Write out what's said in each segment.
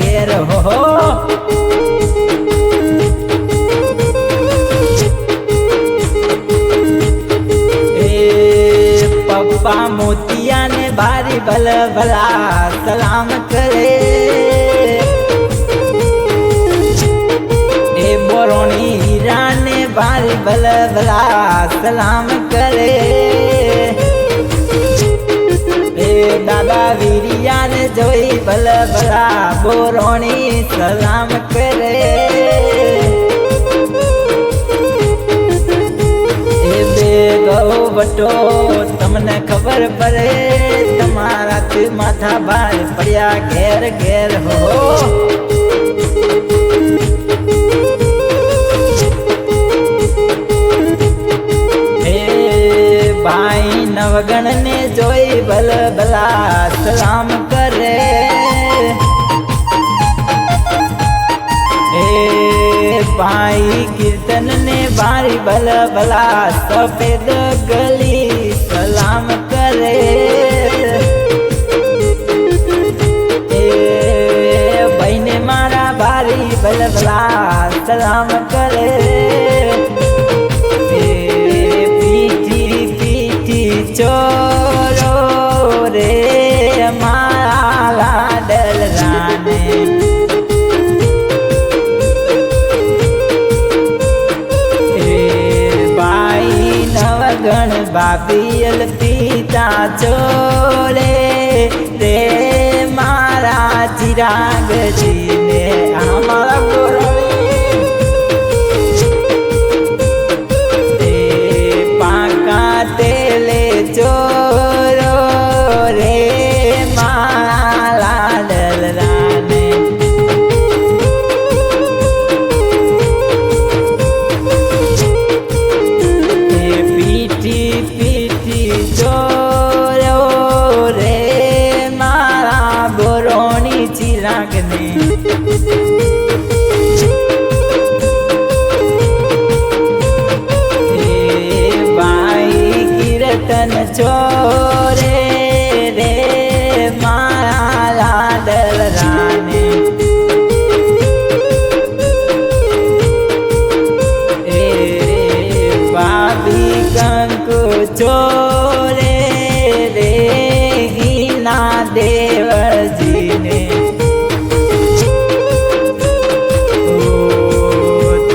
घेर हो। पप्पा मोतिया ने भारी भल भला सलाम करे। ए बोरोनी हीरा ने भारी भल भला सलाम करे। ए दादा वीरिया ने जोई भल भला बोरोनी सलाम करे। बटो तमने खबर पड़े तमारा माथा भार पड़िया घेर घेर हो। ए भाई नवगण ने जोई भल भला सलाम करे। भाई कीर्तन ने भारी भल भला सफेद गली सलाम करे। भाई ने मारा भारी भल भला सलाम करे। पीठी पीठी चोरो रे मारा लाडल राने। गण बाबियल पीता चोरे रे मारा चिराग जी ने हमारा पाका तेले चोरो रे मारा लाडल राने। पीठी चोरो रे मारा बोरोनी चिराग ने। भाई कीर्तन चोरे रे मारा लाडल राने। कंकु चोरे रे हीना देवर जी ने।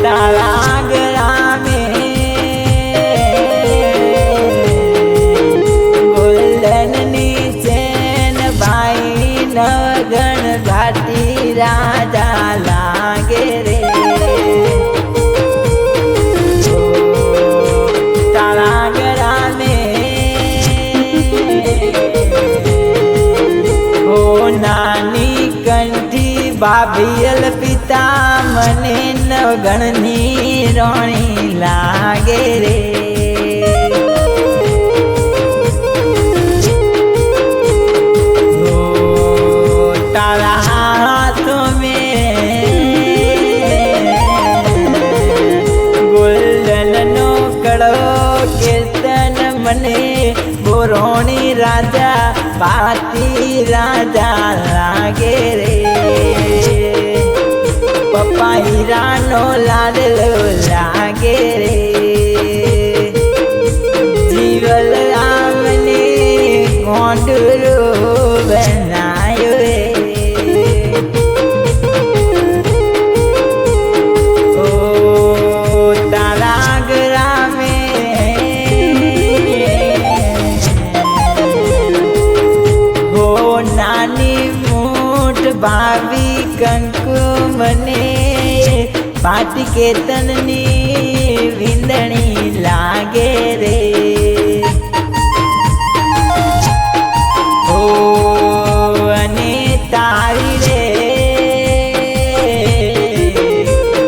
तारागरा में गोल्डन नीचेन भाई नवगण घाटी राजा लागे रे। नानी कंठी बाबियल पिता मने नवगण नी रोणी लागे रे। तारा हाथों में गोल्डन नो कड़ो कीर्तन मने बोरोनी राजा बाती राजा लागे रे। पप्पा हीरा नो लाडलो लागे रे। जीवल आमने गोंडलो बनायो रे। ओ तारागरा नानी मूठ भावी कंकु मने पाट के तननी विंदणी लागे रे। ओ अने तारी रे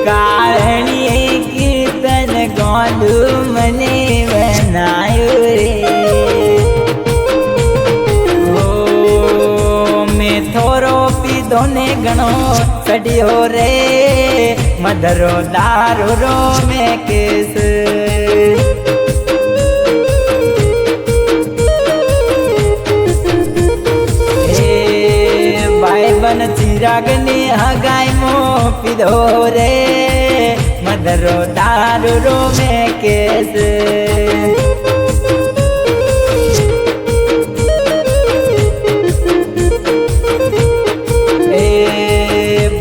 कारणीय कीर्तन गोंडू मने बनायो रे। थोरो पीधो ने घणो सड़ियो रे मधरो दारू रो में केस। भाई बन चिरागनी हगाई मो पीधो रे मदरो दारू रो में केस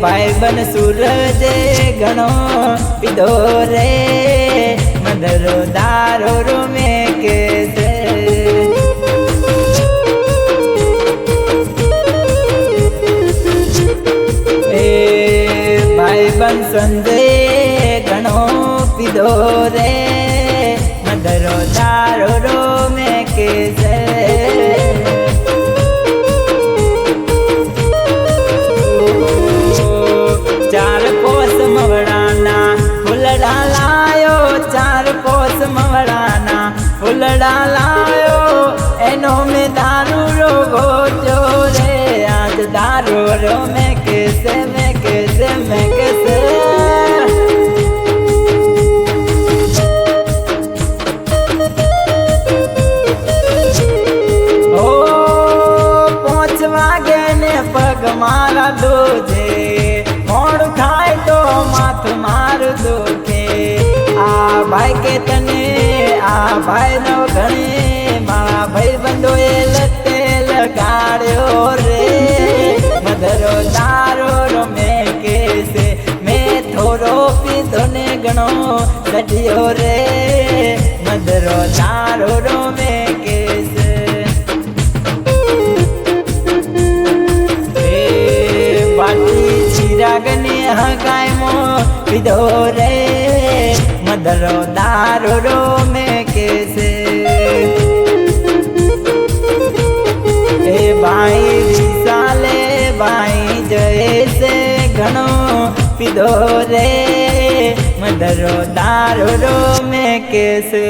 भाई बन सूरज घणो पीधो रे मदरो दारू रो में केस बन संजय घणो पीधो रे मदरो दारू रो में केस चार पोस मवड़ाना फुलड़ा लायो चार पोस मवड़ाना फुलड़ा लायो एनो में दारू रो गोचो रे आज दारू रो में कैसे में कैसे में कैसे ओ 5 वागे ने पग मारा दूजे मोड़ खाए तो माथ मार दुखे आ भाई के तने आ भाई नो घणे मारा भाई बंदो ए लते लगाड़ो रे मदरो दारू रो में कैसे मैं थोड़ो पीधो ने घणो कढियो रे मदरो दारू रो में कैसे चिरागनी हगाई मो पीधो रे मदरो दारू रो में कैसे भाई विशाले भाई जैसे घणो पीधो रे मदरो दारू रो में कैसे।